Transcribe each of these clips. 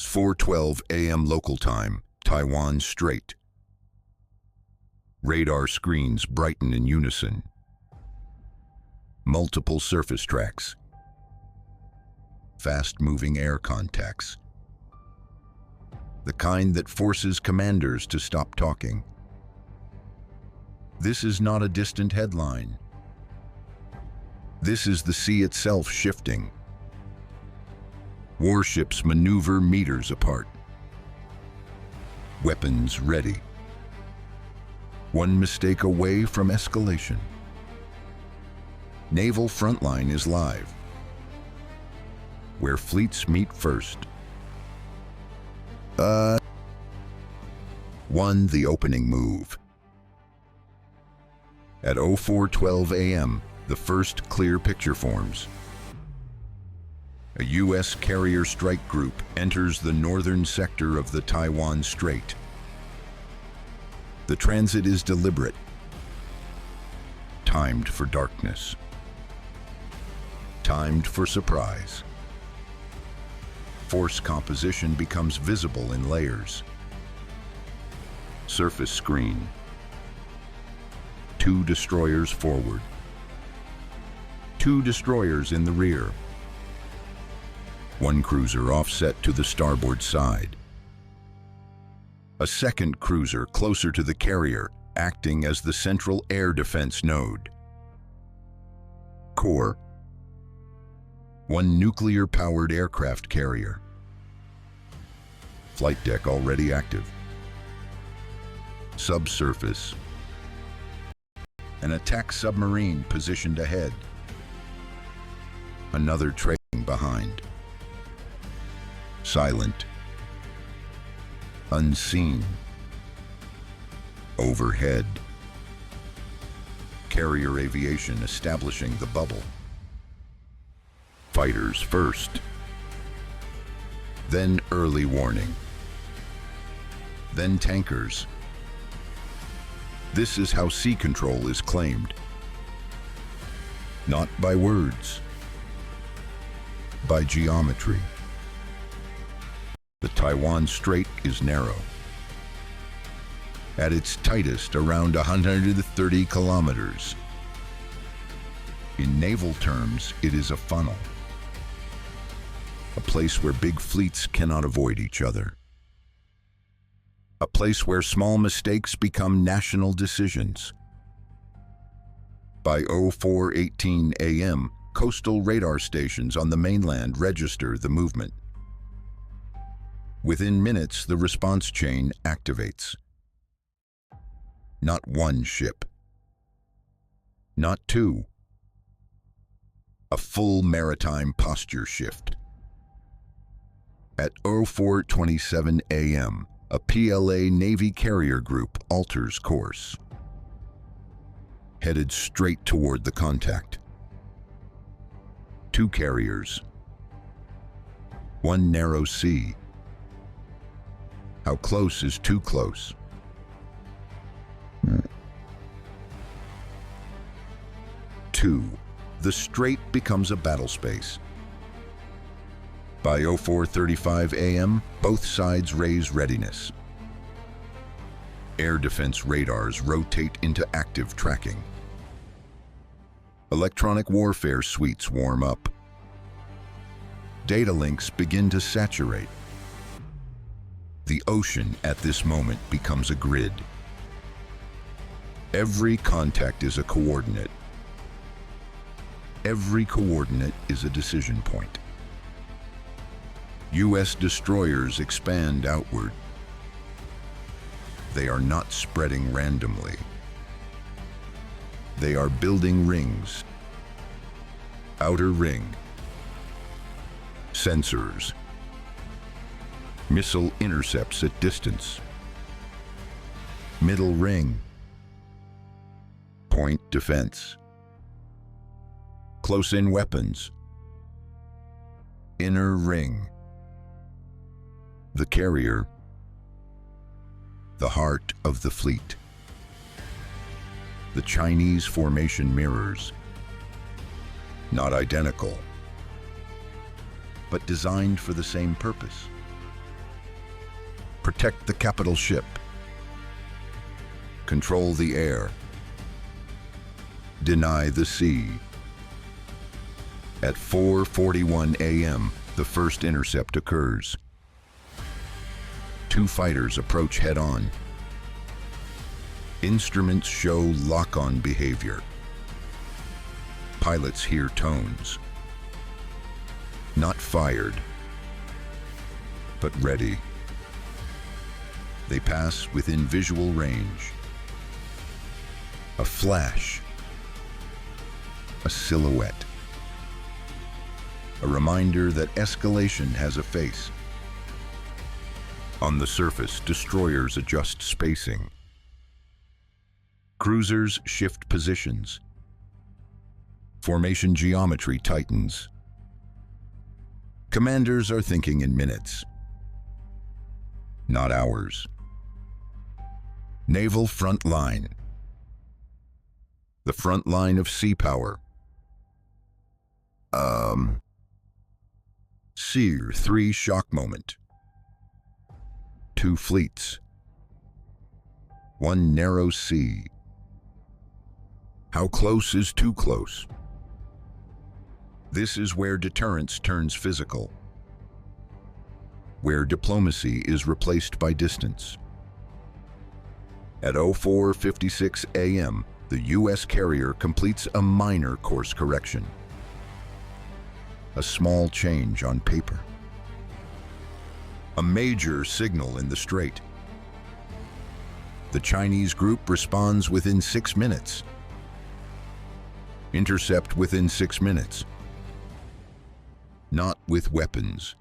4:12 a.m. local time, Taiwan Strait. Radar screens brighten in unison. Multiple surface tracks. Fast-moving air contacts. The kind that forces commanders to stop talking. This is not a distant headline. This is the sea itself shifting. Warships maneuver meters apart. Weapons ready. One mistake away from escalation. Naval Frontline is live, where fleets meet first. One, the opening move. At 04:12 a.m., the first clear picture forms. A U.S. carrier strike group enters the northern sector of the Taiwan Strait. The transit is deliberate, timed for darkness, timed for surprise. Force composition becomes visible in layers. Surface screen. 2 destroyers forward. 2 destroyers in the rear. 1 cruiser offset to the starboard side. A second cruiser closer to the carrier, acting as the central air defense node. Core. 1 nuclear-powered aircraft carrier. Flight deck already active. Subsurface. An attack submarine positioned ahead. Another trailing behind. Silent. Unseen. Overhead. Carrier aviation establishing the bubble. Fighters first. Then early warning. Then tankers. This is how sea control is claimed. Not by words, by geometry. The Taiwan Strait is narrow. At its tightest, around 130 kilometers. In naval terms, it is a funnel. A place where big fleets cannot avoid each other. A place where small mistakes become national decisions. By 04:18 a.m., coastal radar stations on the mainland register the movement. Within minutes, the response chain activates. Not 1 ship. Not 2. A full maritime posture shift. At 04:27 a.m., a PLA Navy carrier group alters course. Headed straight toward the contact. 2 carriers. 1 narrow sea. How close is too close? Two, the strait becomes a battle space. By 04:35 a.m., both sides raise readiness. Air defense radars rotate into active tracking. Electronic warfare suites warm up. Data links begin to saturate. The ocean at this moment becomes a grid. Every contact is a coordinate. Every coordinate is a decision point. U.S. destroyers expand outward. They are not spreading randomly. They are building rings. Outer ring. Sensors. Missile intercepts at distance. Middle ring. Point defense. Close-in weapons. Inner ring. The carrier. The heart of the fleet. The Chinese formation mirrors. Not identical, but designed for the same purpose. Protect the capital ship. Control the air. Deny the sea. At 4:41 a.m., the first intercept occurs. Two fighters approach head-on. Instruments show lock-on behavior. Pilots hear tones. Not fired, but ready. They pass within visual range. A flash. A silhouette. A reminder that escalation has a face. On the surface, destroyers adjust spacing. Cruisers shift positions. Formation geometry tightens. Commanders are thinking in minutes, not hours. Naval Frontline. The front line of sea power. Sear 3 shock moment. 2 fleets. 1 narrow sea. How close is too close? This is where deterrence turns physical, where diplomacy is replaced by distance. At 04:56 a.m., the U.S. carrier completes a minor course correction. A small change on paper. A major signal in the strait. The Chinese group responds within 6 minutes. Intercept within 6 minutes. Not with weapons,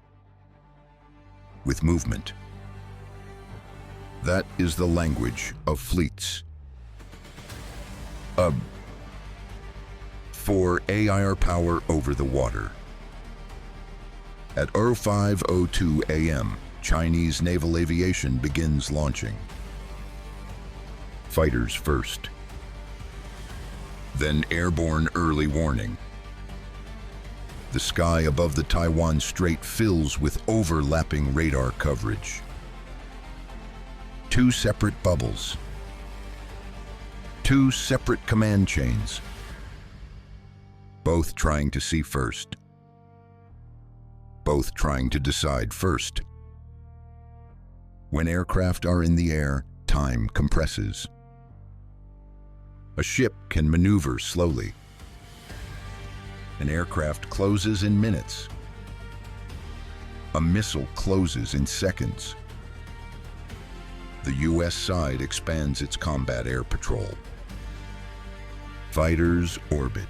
with movement. That is the language of fleets. 4 AIR power over the water. At 05:02 a.m., Chinese naval aviation begins launching. Fighters first. Then airborne early warning. The sky above the Taiwan Strait fills with overlapping radar coverage. 2 separate bubbles. 2 separate command chains. Both trying to see first. Both trying to decide first. When aircraft are in the air, time compresses. A ship can maneuver slowly. An aircraft closes in minutes. A missile closes in seconds. The U.S. side expands its combat air patrol. Fighters orbit.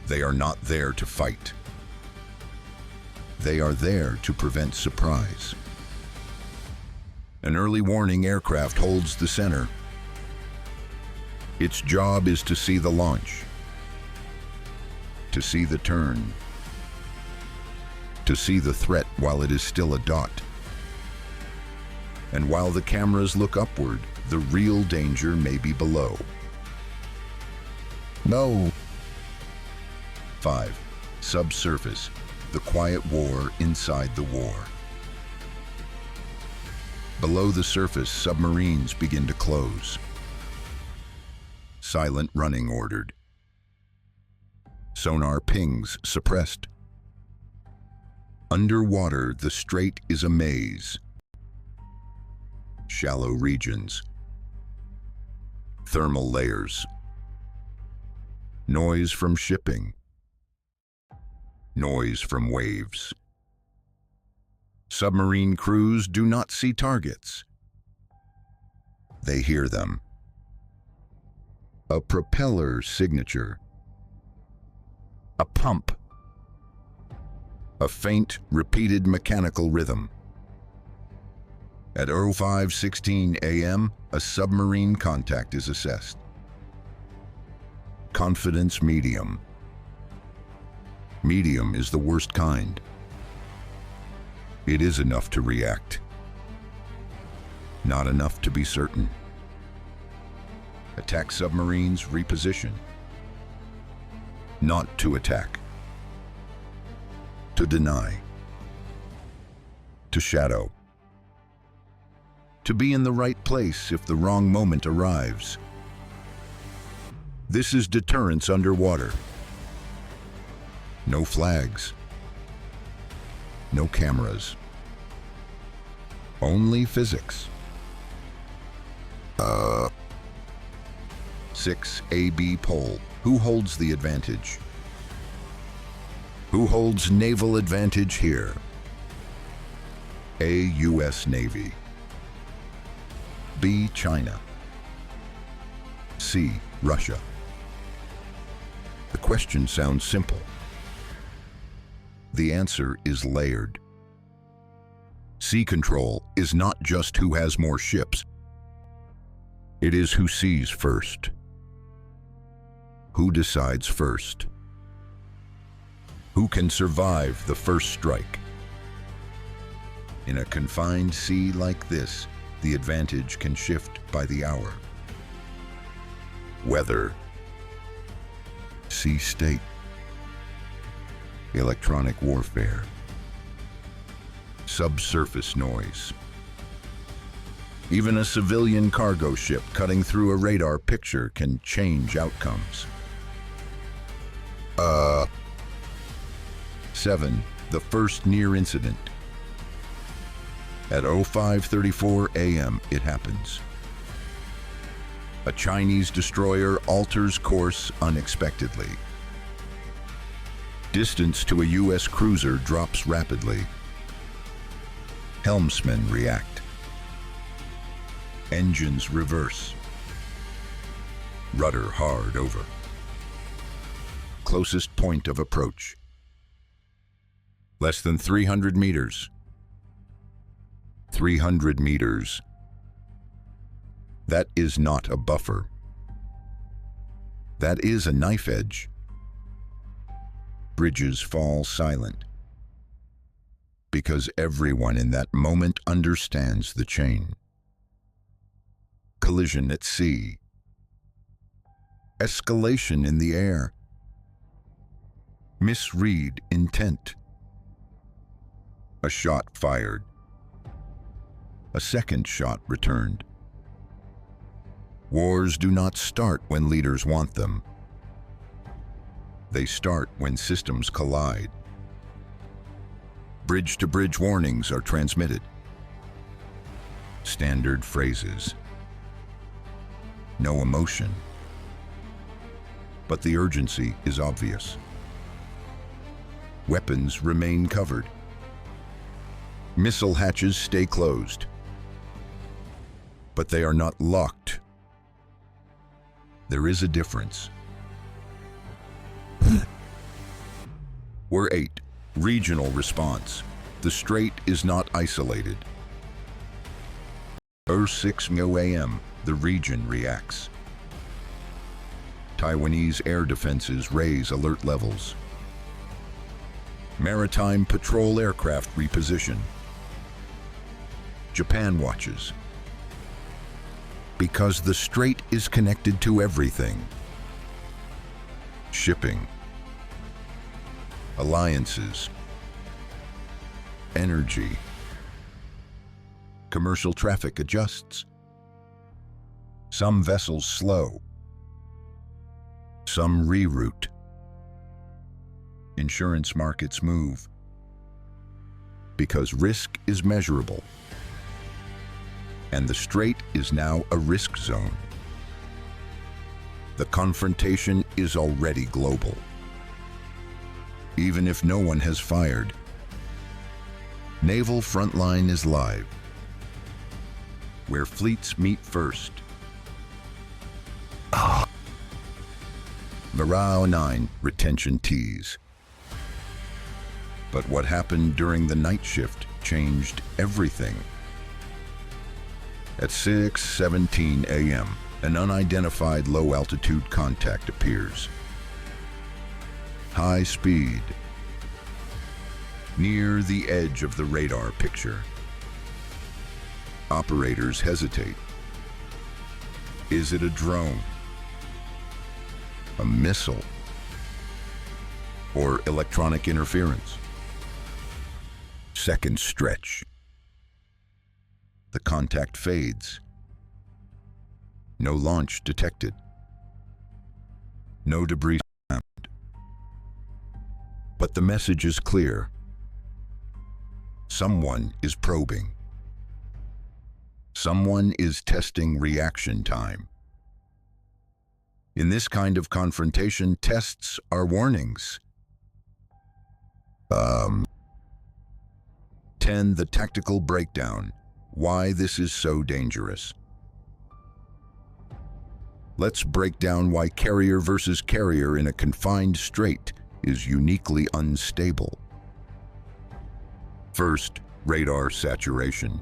They are not there to fight. They are there to prevent surprise. An early warning aircraft holds the center. Its job is to see the launch, to see the turn, to see the threat while it is still a dot. And while the cameras look upward, the real danger may be below. No. 5. Subsurface, the quiet war inside the war. Below the surface, submarines begin to close. Silent running ordered. Sonar pings suppressed. Underwater, the strait is a maze. Shallow regions. Thermal layers. Noise from shipping. Noise from waves. Submarine crews do not see targets. They hear them. A propeller signature. A pump. A faint, repeated mechanical rhythm. At 05:16 a.m., a submarine contact is assessed. Confidence medium. Medium is the worst kind. It is enough to react. Not enough to be certain. Attack submarines reposition. Not to attack. To deny. To shadow. to be in the right place if the wrong moment arrives. This is deterrence underwater. No flags. No cameras. Only physics. 6 AB poll. Who holds the advantage? Who holds naval advantage here? A. U.S. Navy. B. China. C. Russia. The question sounds simple. The answer is layered. Sea control is not just who has more ships. It is who sees first. Who decides first? Who can survive the first strike? In a confined sea like this, the advantage can shift by the hour. Weather, sea state, electronic warfare, subsurface noise. Even a civilian cargo ship cutting through a radar picture can change outcomes. 7. The first near incident. At 05:34 a.m. it happens. A Chinese destroyer alters course unexpectedly. Distance to a U.S. cruiser drops rapidly. Helmsmen react. Engines reverse. Rudder hard over. Closest point of approach. Less than 300 meters. 300 meters. That is not a buffer. That is a knife edge. Bridges fall silent. Because everyone in that moment understands the chain. Collision at sea. Escalation in the air. Misread intent. A shot fired. A second shot returned. Wars do not start when leaders want them. They start when systems collide. Bridge-to-bridge warnings are transmitted. Standard phrases. No emotion. But the urgency is obvious. Weapons remain covered. Missile hatches stay closed. But they are not locked. There is a difference. We're 8. Regional response. The strait is not isolated. 06 a.m. The region reacts. Taiwanese air defenses raise alert levels. Maritime patrol aircraft reposition. Japan watches. Because the strait is connected to everything. Shipping. Alliances. Energy. Commercial traffic adjusts. Some vessels slow. Some reroute. Insurance markets move. Because risk is measurable. And the strait is now a risk zone. The confrontation is already global. Even if no one has fired, Naval Frontline is live, where fleets meet first. Morale 9, retention tease. But what happened during the night shift changed everything. At 6:17 a.m., an unidentified low-altitude contact appears. High speed. Near the edge of the radar picture. Operators hesitate. Is it a drone? A missile? Or electronic interference? Seconds stretch. The contact fades. No launch detected. No debris found. But the message is clear. Someone is probing. Someone is testing reaction time. In this kind of confrontation, tests are warnings. 10. The tactical breakdown. Why this is so dangerous. Let's break down why carrier versus carrier in a confined strait is uniquely unstable. First, radar saturation.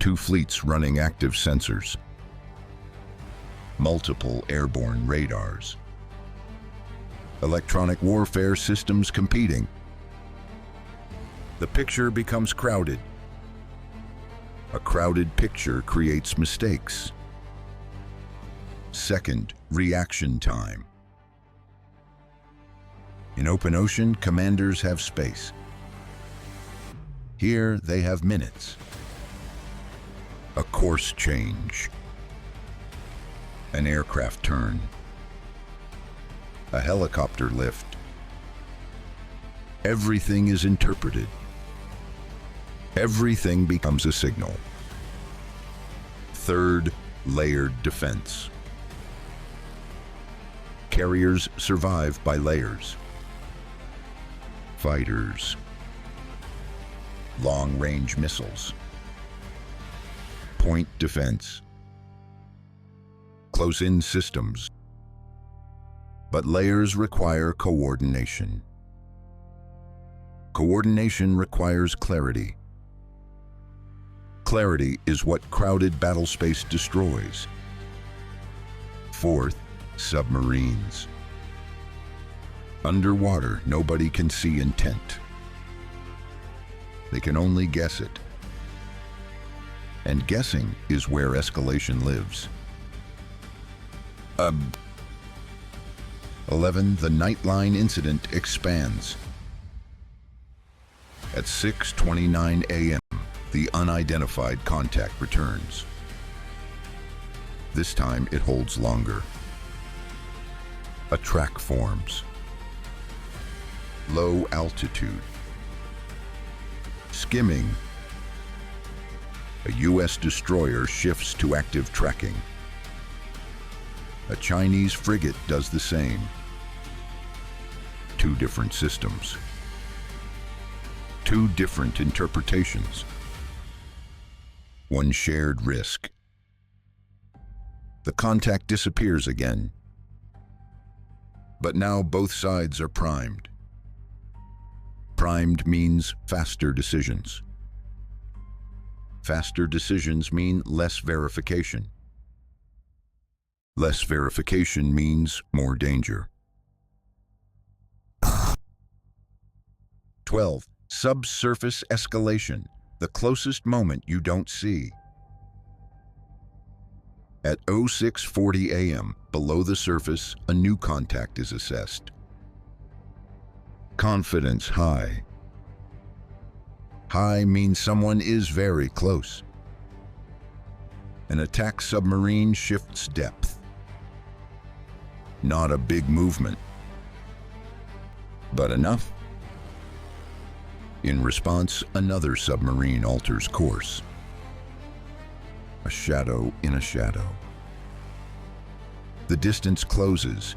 2 fleets running active sensors. Multiple airborne radars. Electronic warfare systems competing. The picture becomes crowded. A crowded picture creates mistakes. Second, reaction time. In open ocean, commanders have space. Here, they have minutes. A course change. An aircraft turn. A helicopter lift. Everything is interpreted. Everything becomes a signal. Third, layered defense. Carriers survive by layers. Fighters. Long-range missiles. Point defense. Close-in systems. But layers require coordination. Coordination requires clarity. Clarity is what crowded battle space destroys. Fourth, submarines. Underwater, nobody can see intent. They can only guess it. And guessing is where escalation lives. 11. The Nightline incident expands. At 6:29 a.m., the unidentified contact returns. This time it holds longer. A track forms. Low altitude. Skimming. A U.S. destroyer shifts to active tracking. A Chinese frigate does the same. 2 different systems. 2 different interpretations. 1 shared risk. The contact disappears again. But now both sides are primed. Primed means faster decisions. Faster decisions mean less verification. Less verification means more danger. 12. Subsurface escalation, the closest moment you don't see. At 06:40 a.m., below the surface, a new contact is assessed. Confidence high. High means someone is very close. An attack submarine shifts depth. Not a big movement, but enough. In response, another submarine alters course. A shadow in a shadow. The distance closes.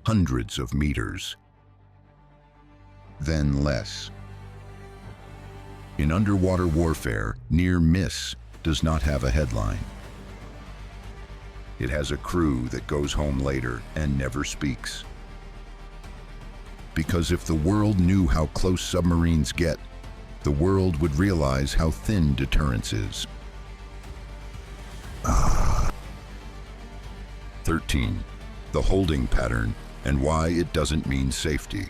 Hundreds of meters. Then less. In underwater warfare, near miss does not have a headline. It has a crew that goes home later and never speaks. Because if the world knew how close submarines get, the world would realize how thin deterrence is. 13. The holding pattern and why it doesn't mean safety.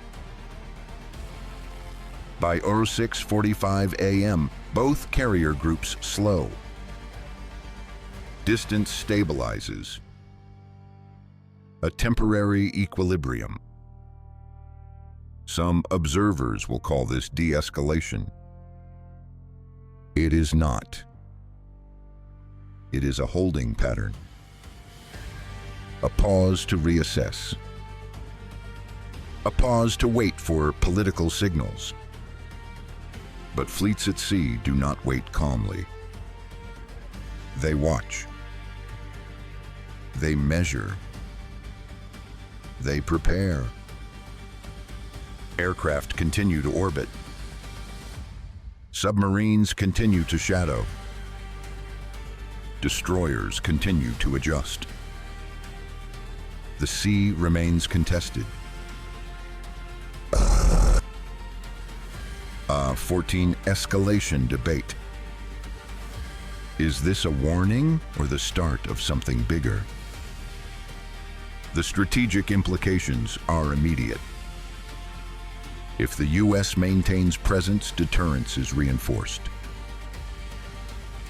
By 06:45 a.m., both carrier groups slow. Distance stabilizes. A temporary equilibrium. Some observers will call this de-escalation. It is not. It is a holding pattern. A pause to reassess. A pause to wait for political signals. But fleets at sea do not wait calmly. They watch. They measure. They prepare. Aircraft continue to orbit. Submarines continue to shadow. Destroyers continue to adjust. The sea remains contested. 14 escalation debate. Is this a warning or the start of something bigger? The strategic implications are immediate. If the U.S. maintains presence, deterrence is reinforced.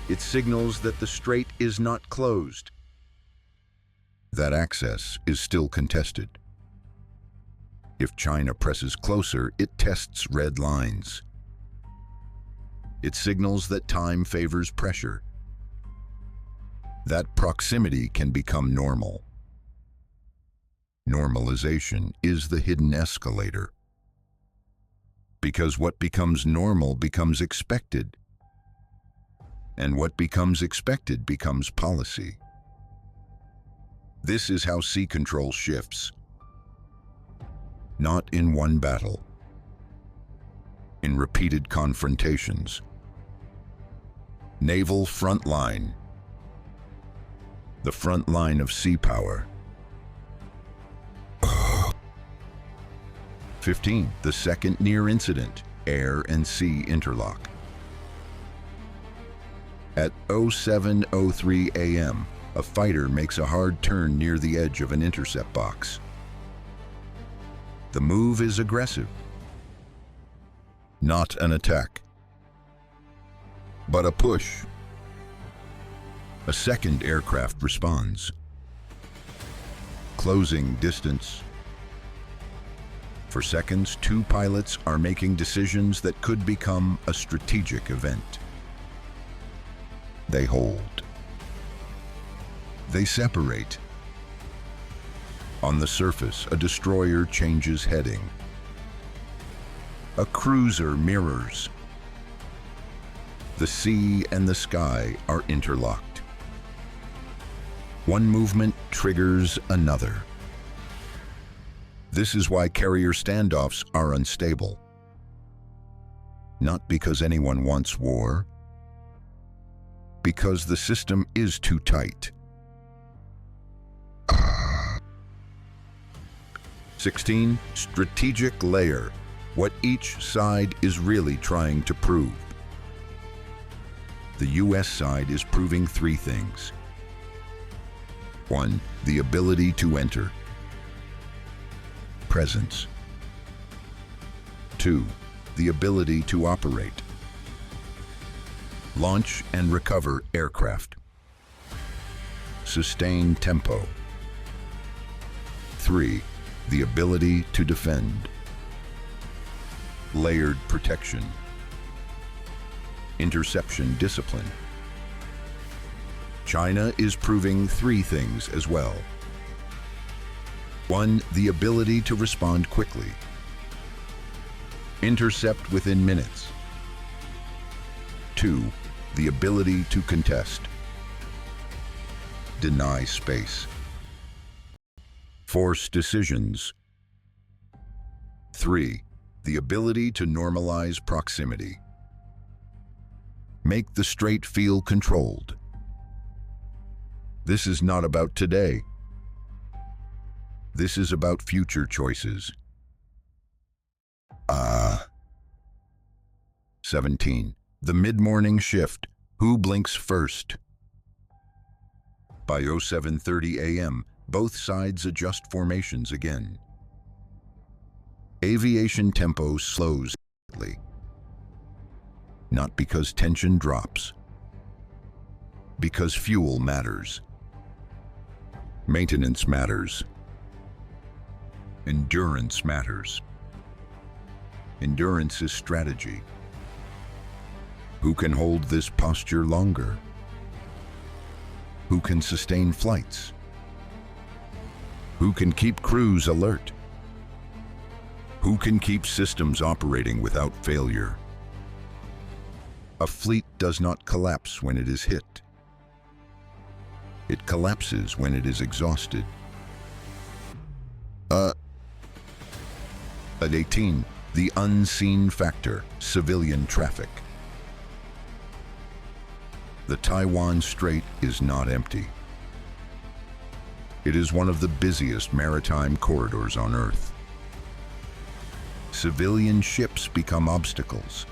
It signals that the strait is not closed. That access is still contested. If China presses closer, it tests red lines. It signals that time favors pressure. That proximity can become normal. Normalization is the hidden escalator. Because what becomes normal becomes expected. And what becomes expected becomes policy. This is how sea control shifts. Not in one battle. In repeated confrontations. Naval Frontline. The front line of sea power. 15. The second near incident, air and sea interlock. At 07:03 a.m., a fighter makes a hard turn near the edge of an intercept box. The move is aggressive. Not an attack, but a push. A second aircraft responds. Closing distance. For seconds, two pilots are making decisions that could become a strategic event. They hold. They separate. On the surface, a destroyer changes heading. A cruiser mirrors. The sea and the sky are interlocked. One movement triggers another. This is why carrier standoffs are unstable. Not because anyone wants war, because the system is too tight. 16. Strategic layer. What each side is really trying to prove. The U.S. side is proving three things. 1. The ability to enter. Presence. 2. The ability to operate. Launch and recover aircraft. Sustain tempo. 3. The ability to defend. Layered protection. Interception discipline. China is proving three things as well. 1. The ability to respond quickly. Intercept within minutes. 2. The ability to contest. Deny space. Force decisions. 3. The ability to normalize proximity. Make the strait feel controlled. This is not about today. This is about future choices. 17. The mid-morning shift. Who blinks first? By 07:30 a.m., both sides adjust formations again. Aviation tempo slows slightly. Not because tension drops. Because fuel matters. Maintenance matters. Endurance matters. Endurance is strategy. Who can hold this posture longer? Who can sustain flights? Who can keep crews alert? Who can keep systems operating without failure? A fleet does not collapse when it is hit. It collapses when it is exhausted. At 18, the unseen factor, civilian traffic. The Taiwan Strait is not empty. It is one of the busiest maritime corridors on Earth. Civilian ships become obstacles.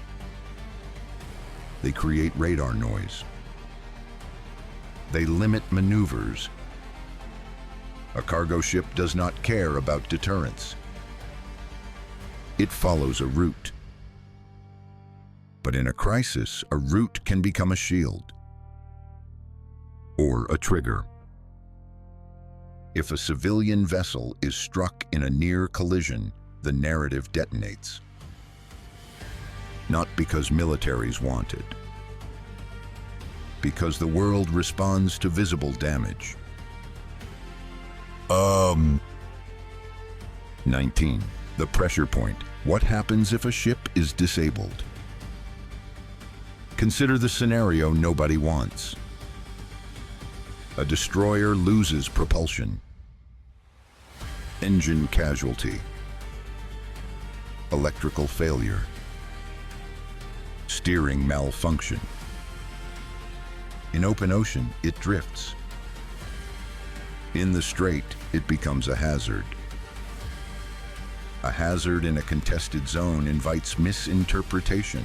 They create radar noise. They limit maneuvers. A cargo ship does not care about deterrence. It follows a route. But in a crisis, a route can become a shield or a trigger. If a civilian vessel is struck in a near collision, the narrative detonates. Not because militaries want it, because the world responds to visible damage. 19. The pressure point. What happens if a ship is disabled? Consider the scenario nobody wants. A destroyer loses propulsion. Engine casualty. Electrical failure. Steering malfunction. In open ocean, it drifts. In the strait, it becomes a hazard. A hazard in a contested zone invites misinterpretation.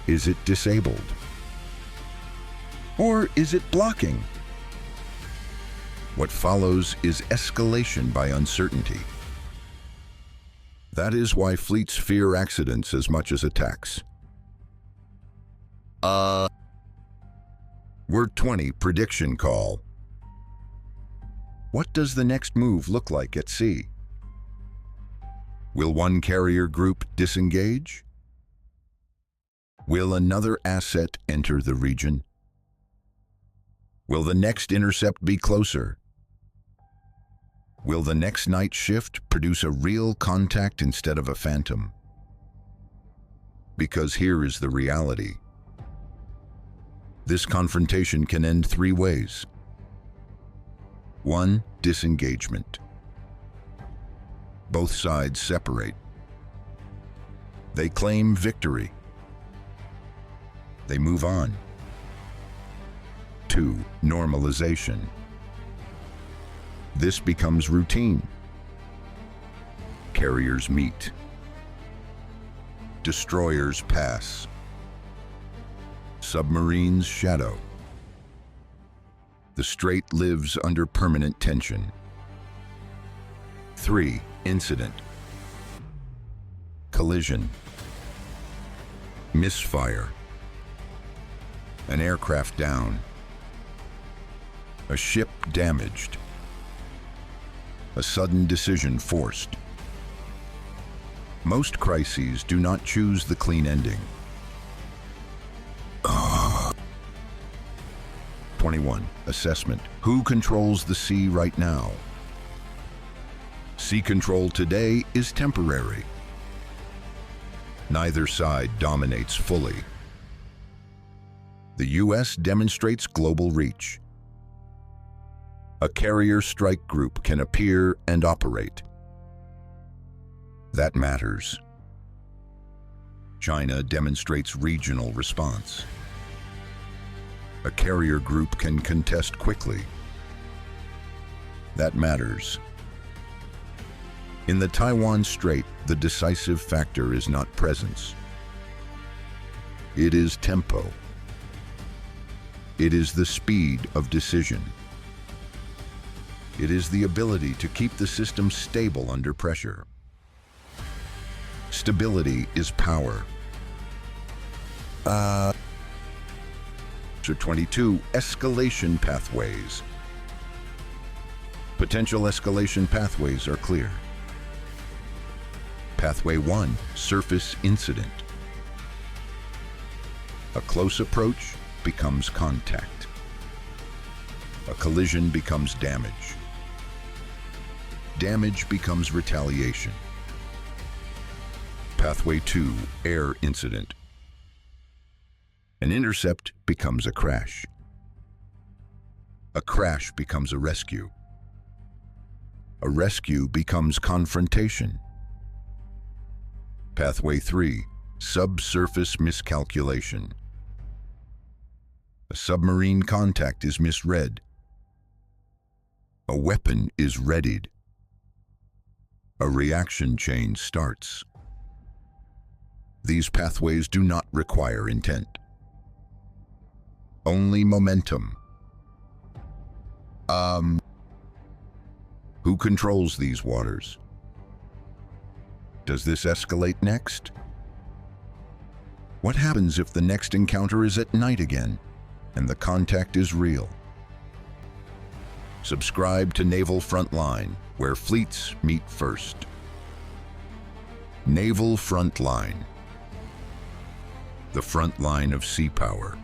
Is it disabled? Or is it blocking? What follows is escalation by uncertainty. That is why fleets fear accidents as much as attacks. Word 20, prediction call. What does the next move look like at sea? Will one carrier group disengage? Will another asset enter the region? Will the next intercept be closer? Will the next night shift produce a real contact instead of a phantom? Because here is the reality. This confrontation can end three ways. 1. Disengagement. Both sides separate. They claim victory. They move on. 2. Normalization. This becomes routine. Carriers meet. Destroyers pass. Submarines shadow. The strait lives under permanent tension. 3. Incident. Collision. Misfire. An aircraft down. A ship damaged. A sudden decision forced. Most crises do not choose the clean ending. 21. Assessment. Who controls the sea right now? Sea control today is temporary. Neither side dominates fully. The U.S. demonstrates global reach. A carrier strike group can appear and operate. That matters. China demonstrates regional response. A carrier group can contest quickly. That matters. In the Taiwan Strait, the decisive factor is not presence. It is tempo. It is the speed of decision. It is the ability to keep the system stable under pressure. Stability is power. 22. Escalation pathways. Potential escalation pathways are clear. Pathway 1, surface incident. A close approach becomes contact. A collision becomes damage. Damage becomes retaliation. Pathway 2, air incident. An intercept becomes a crash. A crash becomes a rescue. A rescue becomes confrontation. Pathway 3, subsurface miscalculation. A submarine contact is misread. A weapon is readied. A reaction chain starts. These pathways do not require intent. Only momentum. Who controls these waters? Does this escalate next? What happens if the next encounter is at night again, and the contact is real? Subscribe to Naval Frontline, where fleets meet first. Naval Frontline, the front line of sea power.